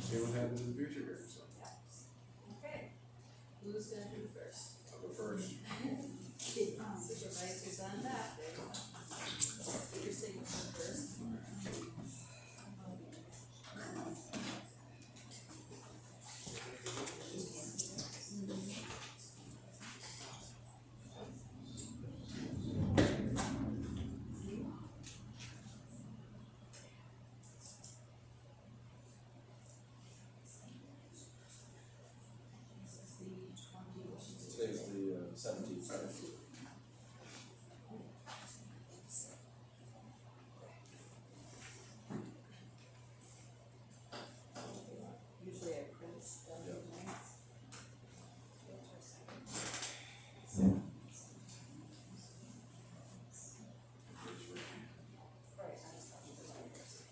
See what happens in the future here, so. Okay. Who's gonna do first? I'll go first. Supervisor's on that. There you go. Get your signature first. Today's the 17th. Usually I print stuff. Yep. Right, I just thought you were like this.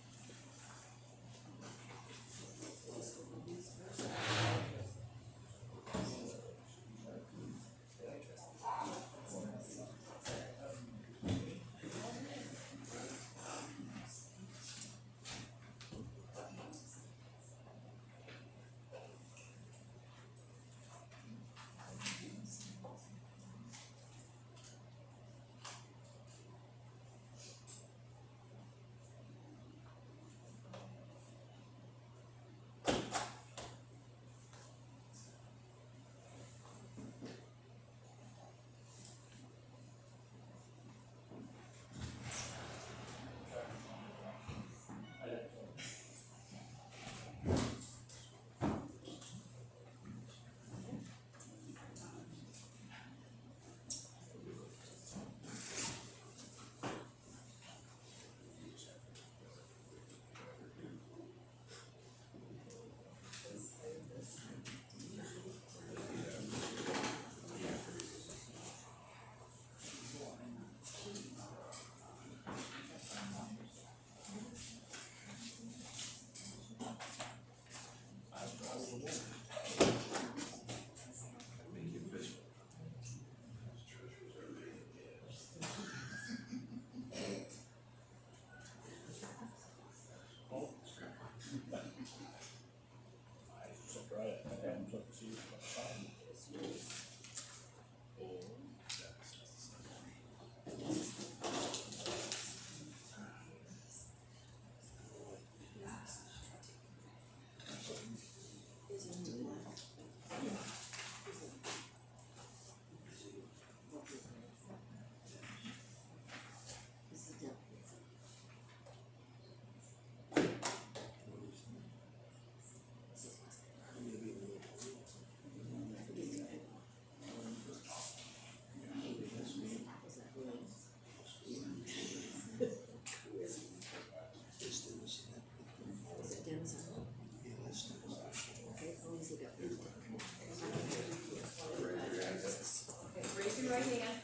Raise your right hand.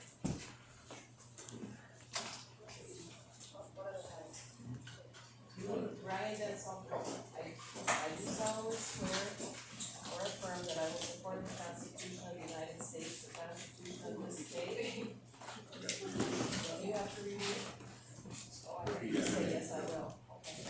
Ryan, that's all. I do solemnly swear or affirm that I will support the Constitution of the United States, the Constitution of this state. You have to read it. Oh, I heard you say yes, I will. Okay.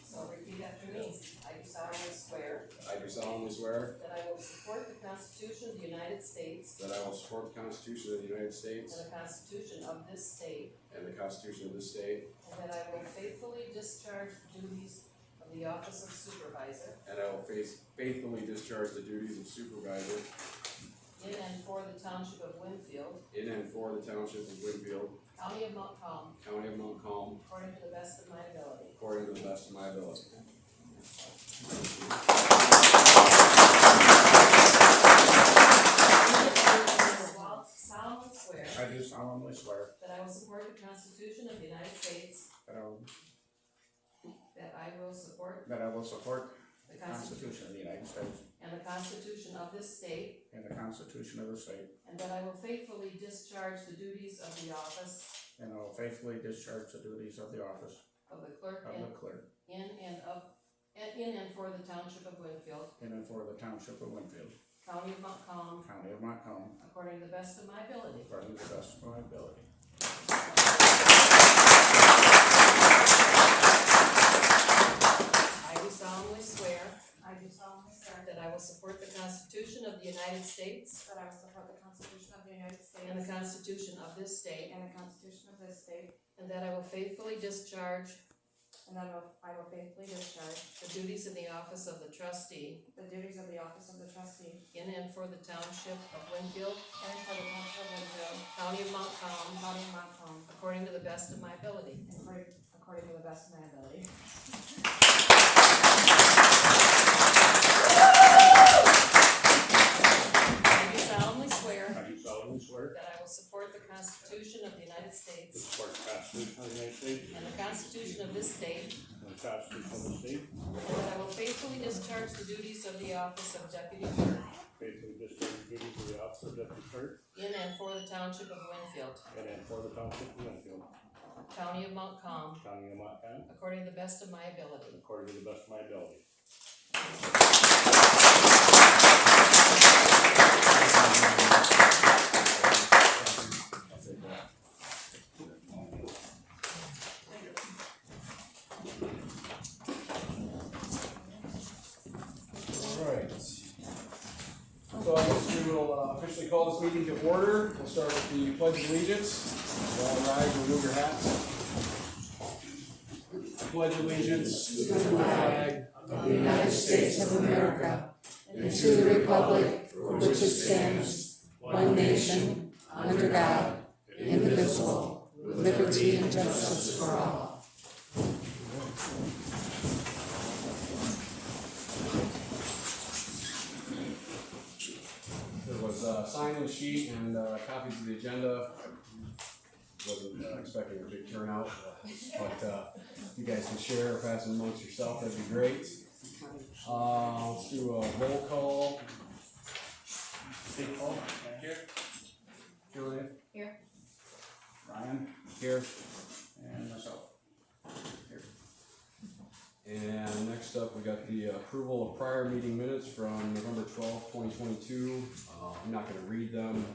So repeat after me. I do solemnly swear. I do solemnly swear That I will support the Constitution of the United States. that I will support the Constitution of the United States And the Constitution of this state. and the Constitution of this state, And that I will faithfully discharge the duties of the office of supervisor. and I will faithfully discharge the duties of supervisor In and for the Township of Winfield, in and for the Township of Winfield, County of Montcalm, County of Montcalm, according to the best of my ability. according to the best of my ability. Solemnly swear I do solemnly swear that I will support the Constitution of the United States, that I will support the Constitution of the United States and the Constitution of this state, and the Constitution of the state, and that I will faithfully discharge the duties of the office and I will faithfully discharge the duties of the office of the clerk of the clerk in and for the Township of Winfield, in and for the Township of Winfield, County of Montcalm, County of Montcalm, according to the best of my ability. according to the best of my ability. I do solemnly solemnly swear I do solemnly swear that I will support the Constitution of the United States that I will support the Constitution of the United States and the Constitution of this state, and the Constitution of this state, and that I will faithfully discharge and that I will faithfully discharge the duties of the office of the trustee the duties of the office of the trustee in and for the Township of Winfield, and for the Township of Winfield, County of Montcalm, County of Montcalm, according to the best of my ability. according to the best of my ability. I do solemnly swear I do solemnly swear that I will support the Constitution of the United to States support the Constitution of the United States and the Constitution of this state, and the Constitution of the state, and that I will faithfully discharge the duties of the office of Deputy Clerk faithfully discharge the duties of the office of Deputy Clerk in and for the Township of Winfield, and for the Township of Winfield, County of Montcalm, County of Montcalm, according to the best of my ability. according to the best of my ability. Alright. So I guess we will officially call this meeting to order. We'll start with the pledge of allegiance. All rise and remove your hats. I pledge allegiance to the flag of the United States of America and to the republic for which it stands, one nation, under God, indivisible, with liberty and justice for all. There was a sign-in sheet and copies of the agenda. Wasn't expecting a big turnout, but if you guys can share or pass it amongst yourself, that'd be great. Let's do a roll call. Steve Paul? Here. Julian? Here. Ryan, Here. and myself. Here. And next up, we got the approval of prior meeting minutes from November 12th, 2022. I'm not gonna read them.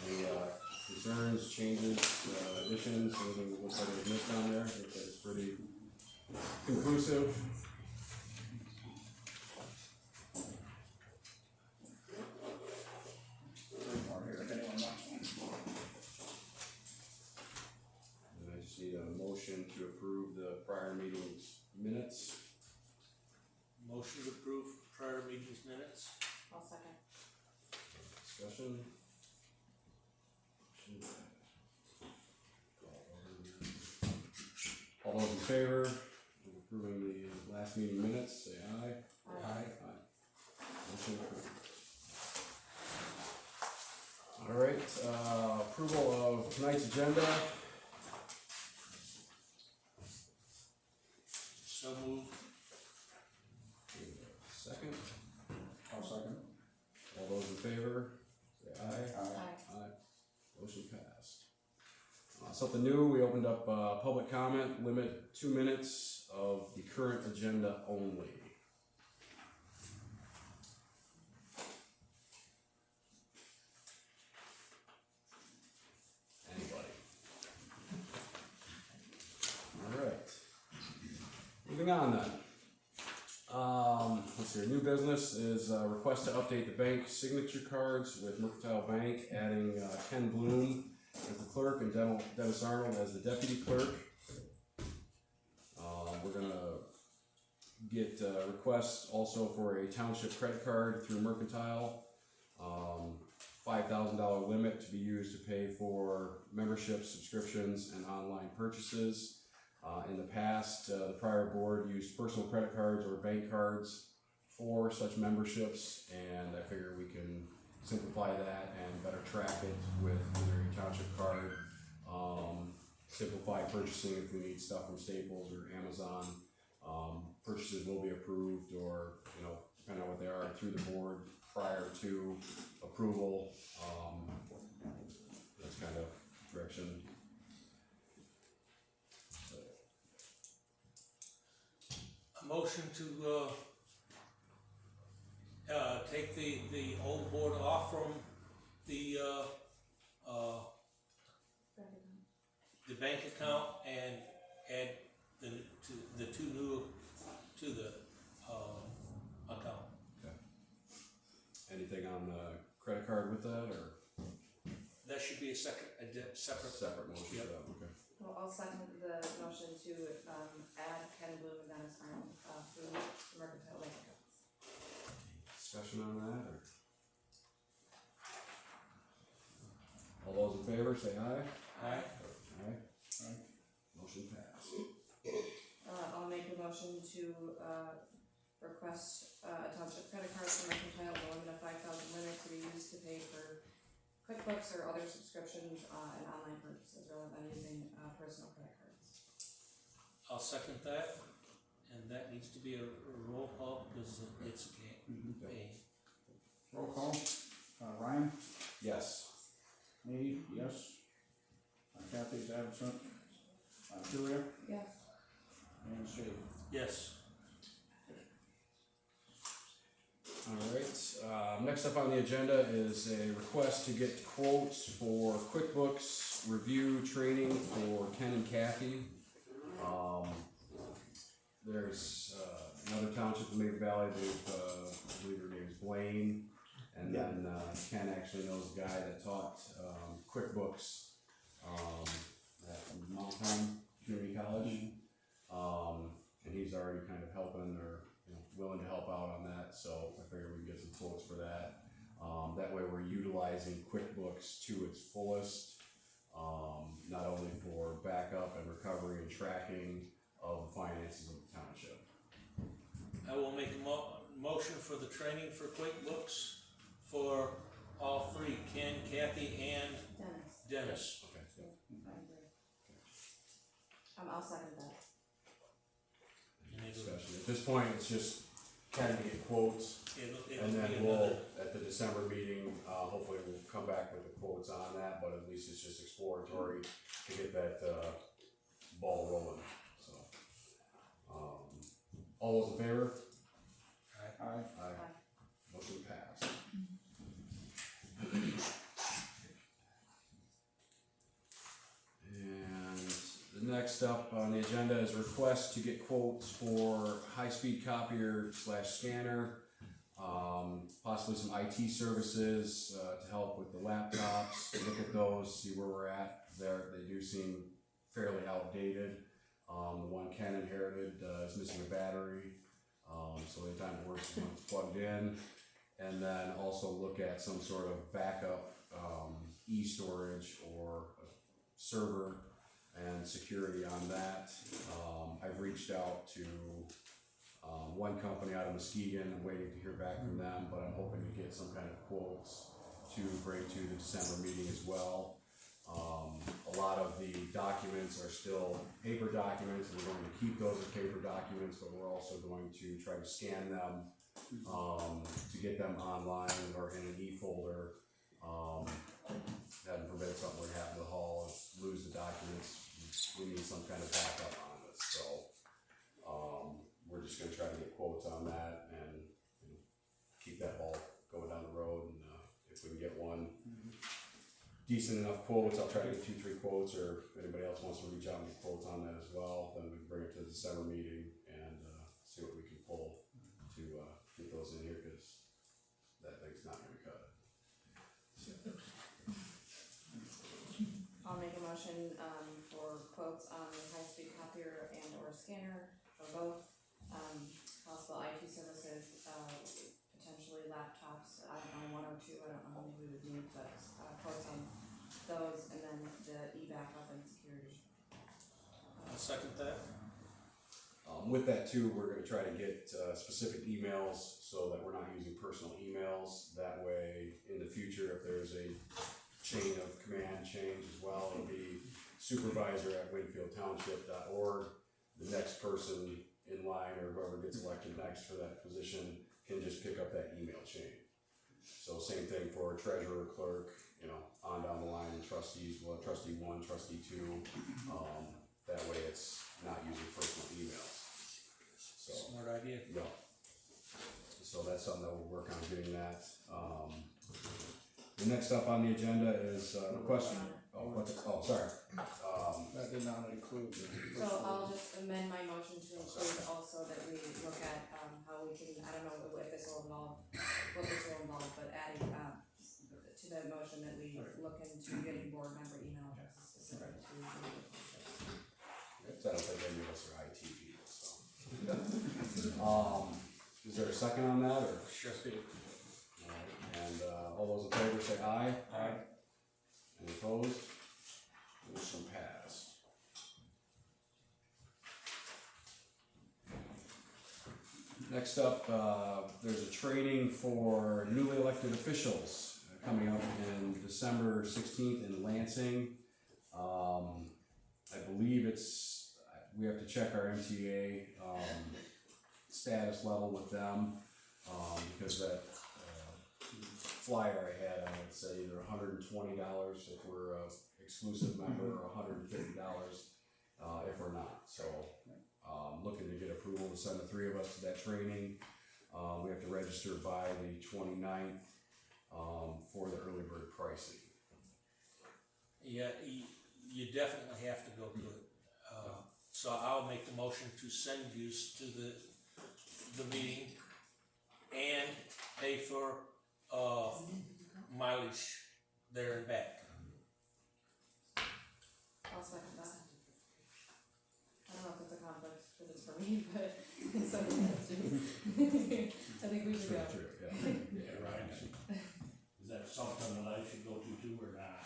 Any concerns, changes, additions, anything that looks like it was missed on there? I think that's pretty conclusive. Or here, if anyone wants one. And I just need a motion to approve the prior meeting's minutes. Motion to approve prior meetings minutes. I'll second. Discussion? All those in favor of approving the last meeting minutes, say aye. Aye. Motion approved. Alright, approval of tonight's agenda. So moved. Second, I'll second. all those in favor, say aye. Aye. Aye. Motion passed. Something new, we opened up public comment, limit 2 minutes of the current agenda only. Anybody? Alright. Moving on then. Let's see, new business is a request to update the bank signature cards with Mercantile Bank, adding Ken Bloom as the clerk and Dennis Arnold as the deputy clerk. We're gonna get requests also for a township credit card through Mercantile. $5,000 limit to be used to pay for memberships, subscriptions, and online purchases. In the past, the prior board used personal credit cards or bank cards for such memberships, and I figure we can simplify that and better track it with either a township card, simplify purchasing if we need stuff from Staples or Amazon. Purchases will be approved, or depending on what they are, through the board prior to approval. That's kind of direction. A motion to take the old board off from the bank account and add the two new on the credit card with that, or That should be a separate. separate motion for Yep. that, okay? Well, I'll second the motion to, add Ken Bloom and Dennis Arnold, through the mercantile bank accounts. Discussion on that, or? All those in favor, say aye. Aye. Aye. Aye. Motion passed. I'll make a motion to, request, a township credit card for mercantile, the limit of 5,000 limit to be used to pay for QuickBooks or other subscriptions, and online purchases rather than using, personal credit cards. I'll second that, and that needs to be a roll call because it's a. Roll call, Ryan, Yes. me, yes. Kathy's absent. Julia Yes. and Steve. Yes. Alright, next up on the agenda is a request to get quotes for QuickBooks review training for Ken and Kathy. There's, another township in Maple Valley, I believe her name is Blaine. And then, Ken actually knows a guy that taught, QuickBooks, at Mountain Community College. And he's already kind of helping or, willing to help out on that, so I figured we'd get some quotes for that. That way we're utilizing QuickBooks to its fullest, not only for backup and recovery and tracking of the finances of the township. I will make a motion for the training for QuickBooks for all three, Ken, Kathy, and Dennis. Dennis. Okay, yeah. I agree. I'll second that. And Discussion. At this point, it's just kind of get quotes, it'll and be then another. we'll, at the December meeting, hopefully we'll come back with the quotes on that, but at least it's just exploratory to get that, ball rolling, so. All those in favor? Aye. Aye. Motion passed. And the next up on the agenda is request to get quotes for high-speed copier / scanner, possibly some IT services, to help with the laptops, look at those, see where we're at. They do seem fairly outdated. The one Ken inherited, is missing a battery, so anytime it works when it's plugged in. And then also look at some sort of backup, e-storage or a server and security on that. I've reached out to, one company out of Muskegon. I'm waiting to hear back from them, but I'm hoping to get some kind of quotes to bring to the December meeting as well. A lot of the documents are still paper documents, and we're going to keep those as paper documents, but we're also going to try to scan them, to get them online or in an e-folder. That would prevent something like happen to the hall, lose the documents. We need some kind of backup on this, so, we're just gonna try to get quotes on that and, keep that ball going down the road, and, if we can get one decent enough quotes, I'll try to get 2-3 quotes, or if anybody else wants to reach out and get quotes on that as well, then we can bring it to the December meeting and, see what we can pull to, get those in here, cause that thing's not gonna cut it. I'll make a motion, for quotes on the high-speed copier and or scanner for both, possible IT services, potentially laptops, I don't know, 1 or 2, I don't know how many we would need, but, quotes on those, and then the e-backup and security. I'll second that. With that too, we're gonna try to get, specific emails so that we're not using personal emails. That way, in the future, if there's a chain of command change as well, it'll be supervisor@winfieldtownship.org. The next person in line or whoever gets elected next for that position can just pick up that email chain. So same thing for treasurer, clerk, on down the line, and trustees, well, trustee 1, trustee 2. That way it's not using personal emails. So, Smart idea. yeah. So that's something that we'll work on doing that. The next up on the agenda is, request, sorry. That did not include. So I'll just amend my motion to include also that we look at, how we can, I don't know if this will involve, what this will involve, but adding, to the motion that we look into getting board member email addresses specific to the I don't think any of us are IT people, so. Is there a second on that, or? Sure. Alright, and, all those in favor say aye. Aye. Any opposed? Motion passed. Next up, there's a training for newly elected officials coming up in December 16th in Lansing. I believe we have to check our MTA status level with them, because that flyer I had, I would say either $120 if we're a exclusive member, or $150 if we're not. So, looking to get approval to send the three of us to that training. We have to register by the 29th for the early bird pricing. Yeah, you definitely have to go to it. So I'll make the motion to send you to the meeting and pay for, mileage there and back. I'll second that. I don't know if it's a conflict, because it's for me, but something has to. I think we should go. True, yeah. Yeah, right. Is that something that I should go to too or not?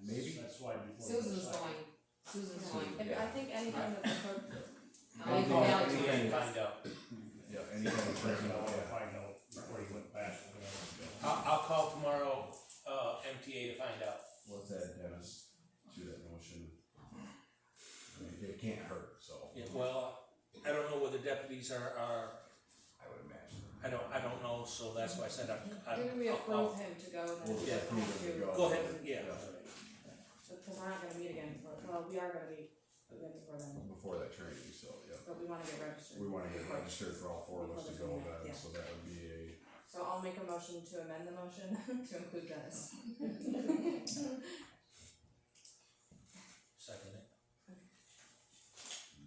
Maybe. That's why before. Susan's going. Susan's going. If, I think anything that the clerk, I'll go down to And it. find out. Yeah, any kind of First, training, I wanna yeah. find out before you went past it. I'll call tomorrow, MTA to find out. Let's add Dennis to that motion. I mean, it can't hurt, so. Yeah, well, I don't know where the deputies are, I would imagine. I don't know, so that's why I said maybe we approve him to go, then We'll we just just approve have him to to. go. Go ahead, yeah. Because we're not gonna meet again for, well, we are gonna meet again before then, Before that training, so, yeah. but we wanna get registered. We wanna get registered for all four of us to go then, Yeah. so that would be a, So I'll make a motion to amend the motion to include Dennis. Second it.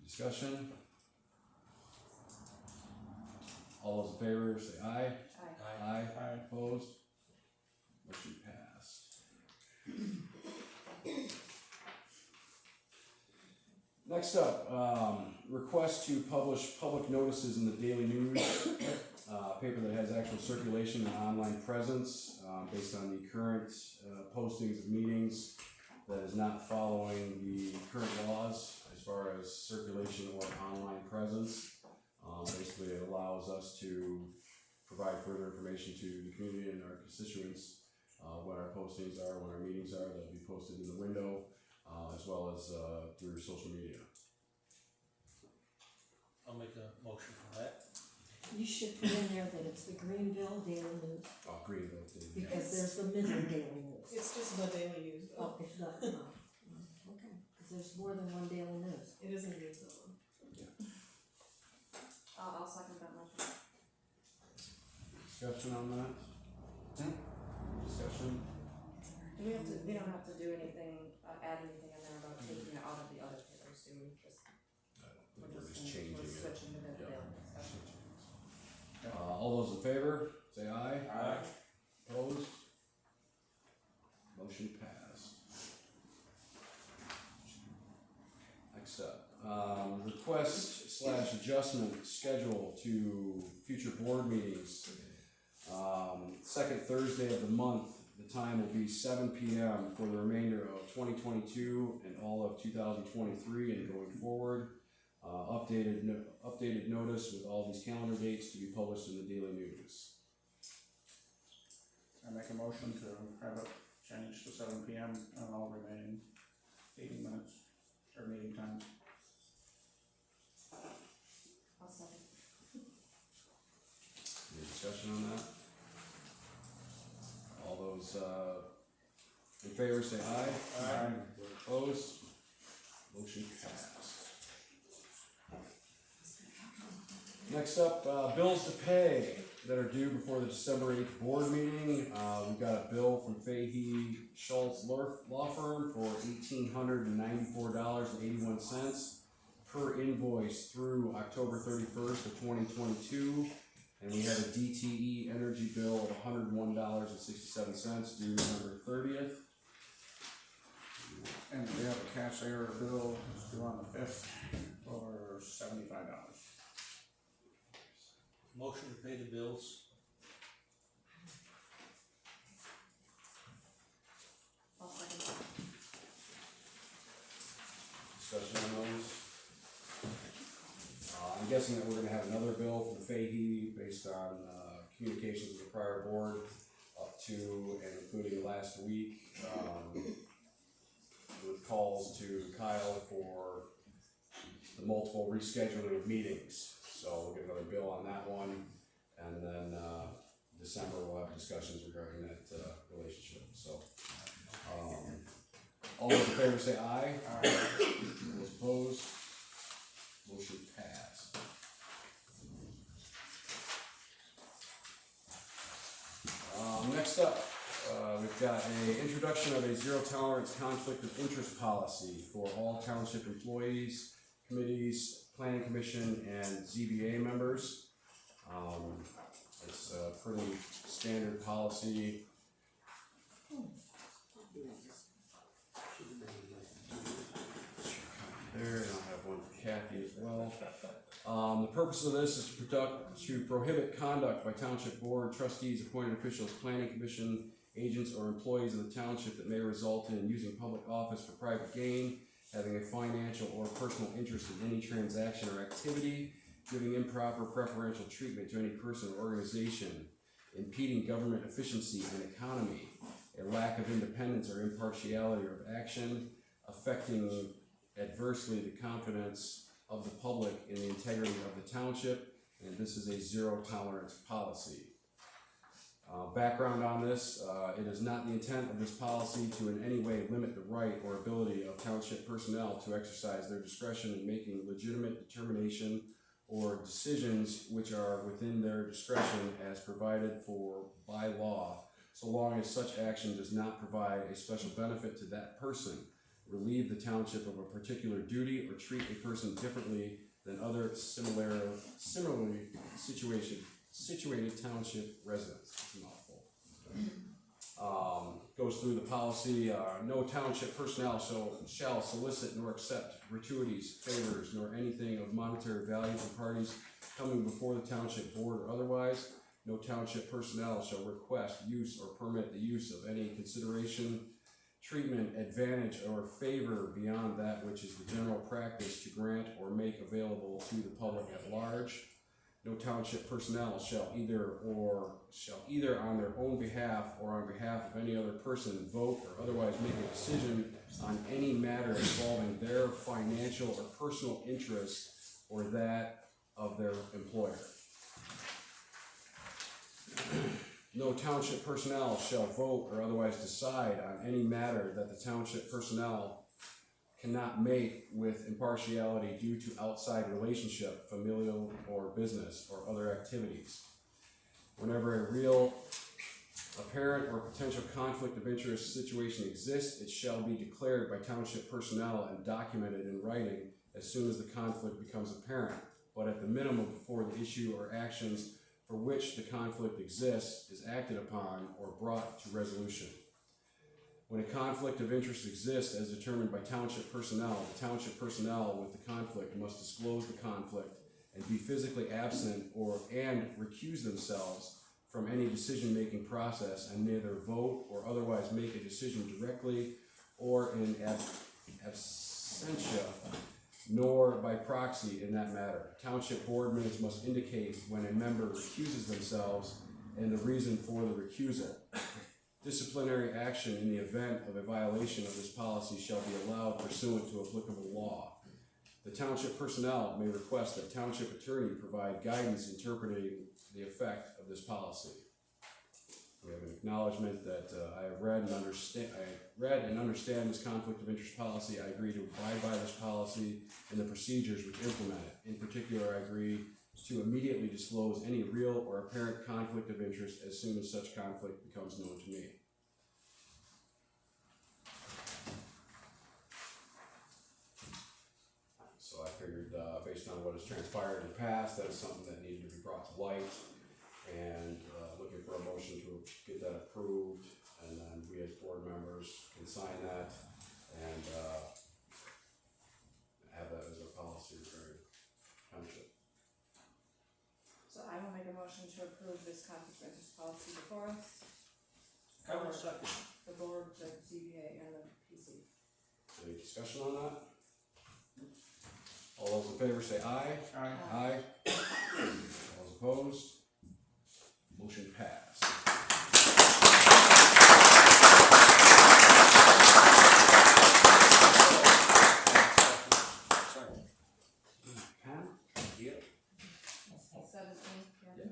discussion. All those in favor say aye. Aye. Aye. Opposed? Motion passed. Next up, request to publish public notices in the Daily News, paper that has actual circulation and online presence, based on the current postings of meetings, that is not following the current laws as far as circulation or online presence. Basically, it allows us to provide further information to the community and our constituents, when our postings are, when our meetings are. They'll be posted in the window, as well as through social media. I'll make a motion for that. You should put in there that it's the Greenville Daily News, Greenville, because there's the Midland Daily News. It's just the Daily News, Oh, it's not, okay, because there's more than one Daily News. it is a news one. I'll second that motion. Discussion on that? Discussion? We don't have to do anything, add anything in there about taking it out of the other papers, do we? We're just changing We're it. switching to the Yeah. daily discussion. All those in favor, say aye. Aye. Opposed? Motion passed. Next up, request / adjustment schedule to future board meetings. Second Thursday of the month, the time will be 7 p.m. for the remainder of 2022 and all of 2023 and going forward. Updated notice with all these calendar dates to be published in the Daily News. I make a motion to have it changed to 7 PM on all remaining meeting minutes, or meeting times. I'll second. Any discussion on that? All those, in favor say aye. Aye. Opposed? Motion passed. Next up, bills to pay that are due before the December 8th board meeting. We've got a bill from Fahey Schultz Law Firm for $1,894.81. per invoice through October 31st of 2022. And we have a DTE energy bill of $101.67 due November 30th. And we have a cash error bill due on the 5th for $75. Motion to pay the bills. I'll second that. Discussion on those. I'm guessing that we're gonna have another bill from Fahey based on, communications with the prior board up to and including last week, with calls to Kyle for the multiple rescheduling of meetings. So we'll get another bill on that one, and then, December we'll have discussions regarding that, relationship, so. All those in favor say aye. Aye. Those opposed? Motion passed. Next up, we've got an introduction of a zero tolerance conflict of interest policy for all township employees, committees, planning commission, and ZBA members. It's a pretty standard policy. There, and I'll have one for Kathy as well. The purpose of this is to prohibit conduct by township board, trustees, appointed officials, planning commission, agents, or employees of the township that may result in using public office for private gain, having a financial or personal interest in any transaction or activity, giving improper preferential treatment to any person or organization, impeding government efficiency and economy, a lack of independence or impartiality of action, affecting adversely the confidence of the public in the integrity of the township, and this is a zero tolerance policy. Background on this, it is not the intent of this policy to in any way limit the right or ability of township personnel to exercise their discretion in making legitimate determination or decisions which are within their discretion as provided for by law, so long as such action does not provide a special benefit to that person, relieve the township of a particular duty, or treat a person differently than other similarly situated township residents. It's a mouthful. Goes through the policy. No township personnel shall solicit nor accept gratuities, favors, nor anything of monetary value from parties coming before the township board or otherwise. No township personnel shall request, use, or permit the use of any consideration, treatment, advantage, or favor beyond that which is the general practice to grant or make available to the public at large. No township personnel shall either on their own behalf or on behalf of any other person vote or otherwise make a decision on any matter involving their financial or personal interests or that of their employer. No township personnel shall vote or otherwise decide on any matter that the township personnel cannot make with impartiality due to outside relationship, familial or business, or other activities. Whenever a real, apparent, or potential conflict of interest situation exists, it shall be declared by township personnel and documented in writing as soon as the conflict becomes apparent, but at the minimum before the issue or actions for which the conflict exists is acted upon or brought to resolution. When a conflict of interest exists as determined by township personnel, the township personnel with the conflict must disclose the conflict and be physically absent and recuse themselves from any decision-making process and neither vote or otherwise make a decision directly or in absentia, nor by proxy in that matter. Township board minutes must indicate when a member recuses themselves and the reason for the recusal. Disciplinary action in the event of a violation of this policy shall be allowed pursuant to applicable law. The township personnel may request that township attorney provide guidance interpreting the effect of this policy. We have an acknowledgement that I have read and understand this conflict of interest policy. I agree to abide by this policy and the procedures which implement it. In particular, I agree to immediately disclose any real or apparent conflict of interest as soon as such conflict becomes known to me. So I figured transpired in the past, that is something that needed to be brought to light. And, looking for a motion to get that approved, and then we as board members can sign that and, have that as a policy regarding township. So I will make a motion to approve this conflict of interest policy before us. I will For second. the board, the ZBA, and the PC. Any discussion on that? All those in favor say aye. Aye. Aye. All those opposed? Motion passed. Sorry. Pam? Yep. 17th, yeah.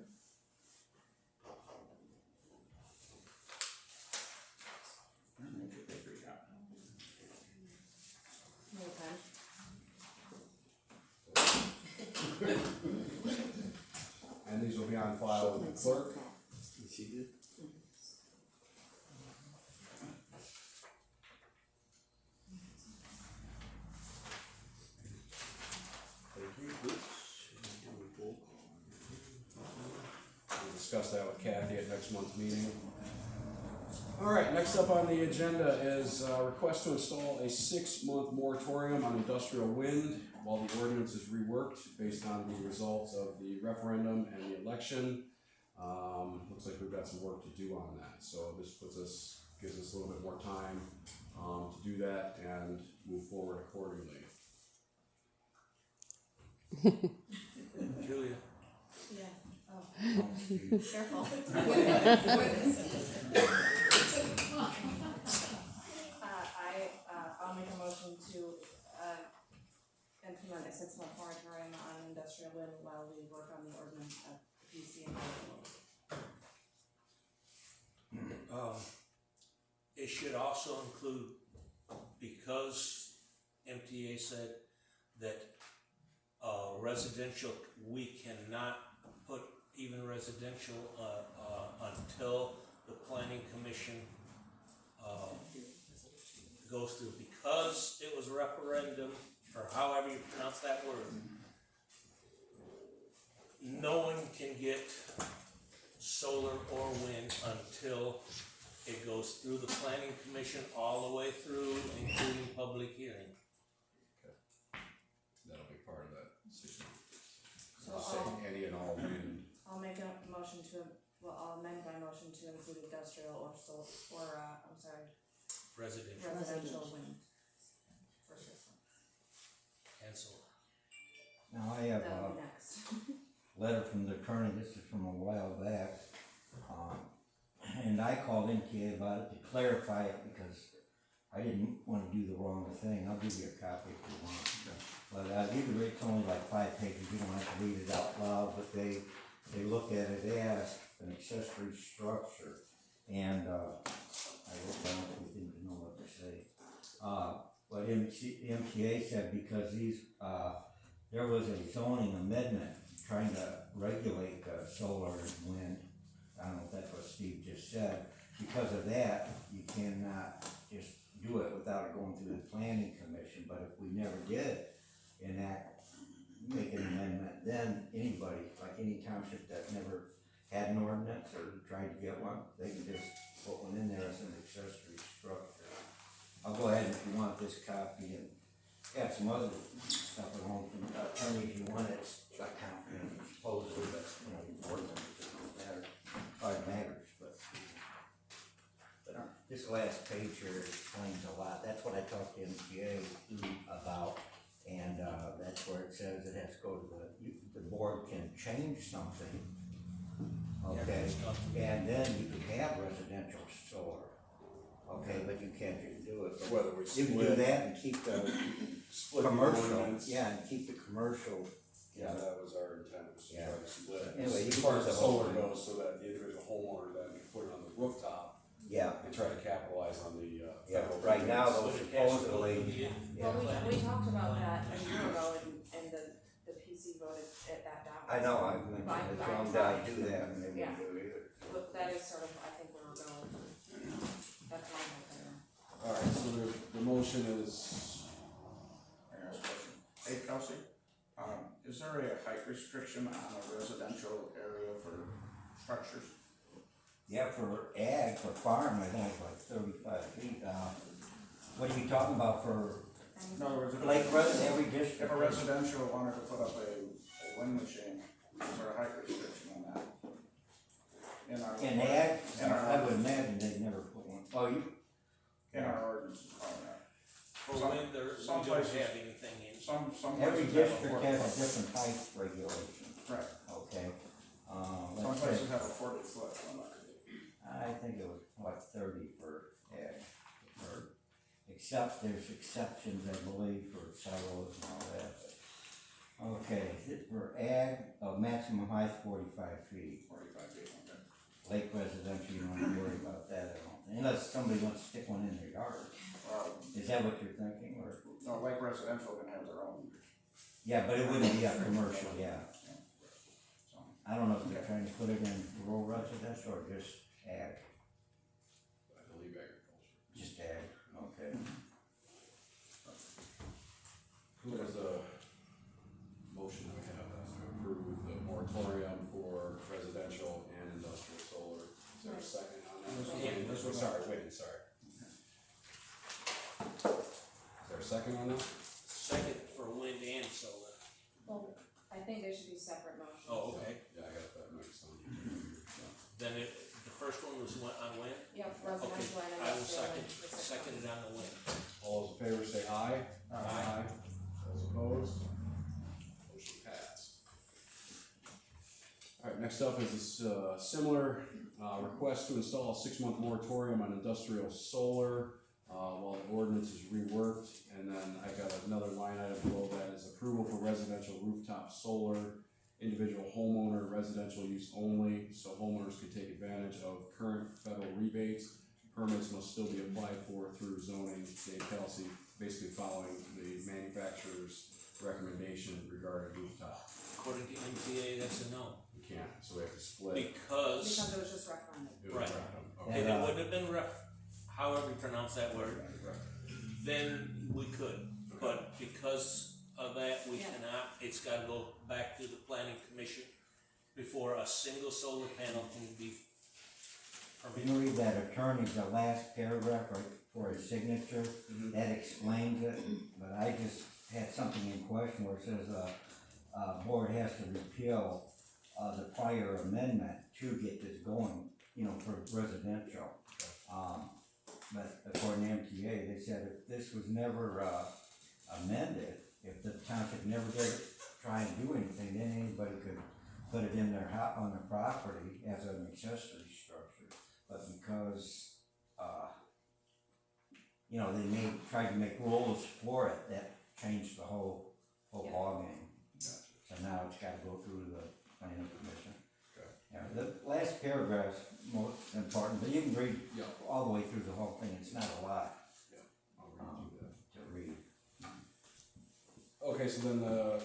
No pen. And these will be on file with the clerk. She did. Thank you. We'll discuss that with Kathy at next month's meeting. All right, next up on the agenda is a request to install a 6-month moratorium on industrial wind while the ordinance is reworked based on the results of the referendum and the election. Looks like we've got some work to do on that, so this gives us a little bit more time to do that and move forward accordingly. Julia. Yeah. Oh. Careful. I'll make a motion to, implement a 6-month moratorium on industrial wind while we work on the ordinance at the PC and It should also include, because MTA said that residential, we cannot put even residential until the planning commission goes through, because it was referendum, or however you pronounce that word. No one can get solar or wind until it goes through the planning commission all the way through, including public hearing. That'll be part of that 6 months. So Saying any and all wind. I'll make a motion to, I'll amend my motion to include industrial or Residential residential wind. For 6 months. and solar. Now, I have That'll a be next. letter from the attorney, this is from a while back. And I called MTA about it to clarify it because I didn't wanna do the wrong thing. I'll give you a copy if you want. But, it's only like 5 pages, you don't have to read it out loud, but they look at it as an accessory structure. And, I wrote down, we didn't know what to say. But MTA said because there was a zoning amendment trying to regulate solar and wind. I don't know if that's what Steve just said. Because of that, you cannot just do it without it going through the planning commission. But if we never did make an amendment, then anybody, like any township that never had an ordinance or tried to get one, they can just put one in there as an accessory structure. I'll go ahead if you want this copy and got some other stuff at home from the attorney if you want it. I count, supposedly, but, the ordinance doesn't matter. It matters, but this last page here explains a lot. That's what I talked to MTA about, and that's where it says it has to go to the board can change something. Okay, and then you can have residential solar. Okay, but you can't just do it. But Whether we you can do split, that and keep the split the commercial, ordinance. yeah, and keep the commercial. Yeah, that was our intent, was to Yeah. try to split. Anyway, you As can far put as the the whole solar thing. goes, so that the individual homeowner then can put it on the rooftop Yeah, and try to capitalize on the, yeah. federal Right now, rebates. those So it has to go supposedly. through the- Well, Yeah. we talked about that a year ago and the PC voted it that down. I know, I mentioned the drum guy do that and they Yeah. wouldn't do it either. But that is sort of, I think where we're going. That's my opinion. Alright, so the motion is, I ask a question. Hey Kelsey, is there a height restriction on a residential area for structures? Yeah, for ag, for farm, I think it's like 35 feet. What are you talking about for In other words, Lake every district? if a residential wanted to put up a wind machine, is there a height restriction on that? In ag, in our- I would imagine they'd never put one. Oh, you, In our ordinances on that. For Some- when there, we some don't places- have anything in. Some every places have a district 40 has a foot. different height regulation, Right, okay? some Let's places say, have a 40-foot limit. I think it was, what, 30 for ag, or, except there's exceptions, I believe, for silos and all that. Okay, for ag, maximum height 45 feet. 45 feet, okay. Lake residential, you don't have to worry about that, I don't think, unless somebody wants to stick one in their yard. Is that what you're thinking, or? No, Lake Residential can have their own. Yeah, but it wouldn't be a commercial, yeah. So, I don't know if they're trying to put it in rural residential or just ag, I believe agriculture. just ag, okay. Who was the motion that we have to approve the moratorium for residential and industrial solar? Is there a second on that? This was- Sorry, wait, sorry. Is there a second on that? Second for wind and solar. Well, I think they should be separate motions. Oh, okay. Yeah, I got that mixed on here. Then the first one was on wind? Yep, Okay, residential and I will industrial. second, and the six second it on the wind. All those in favor say aye. Aye. Those opposed? Motion passed. Alright, next up is this, similar, request to install a 6-month moratorium on industrial solar, while the ordinance is reworked. And then I got another line item below that is approval for residential rooftop solar, individual homeowner, residential use only, so homeowners can take advantage of current federal rebates. Permits must still be applied for through zoning, Dave Kelsey, basically following the manufacturer's recommendation regarding rooftop. According to MTA, that's a no. We can't, so we have to split. Because, Because it was just recommended. It was right. random. if Okay. it wouldn't have been however you pronounce that word, then we could. But because of that, we Yeah. cannot, it's gotta go back to the planning commission before a single solar panel can be You permitted. read that attorney's, the last paragraph right for his signature, that explains it, but I just had something in question where it says, board has to repeal, the prior amendment to get this going, for residential. But according to MTA, they said if this was never, amended, if the township never did try and do anything, then anybody could put it in their on their property as an accessory structure. But because, they tried to make rules for it, that changed the whole Yeah. ballgame. Gotcha. So now it's gotta go through the planning commission. Okay. Yeah, the last paragraph's most important, but you can read Yeah, all the way through the whole thing, it's not a lot I'll redo that. to read. Okay, so then the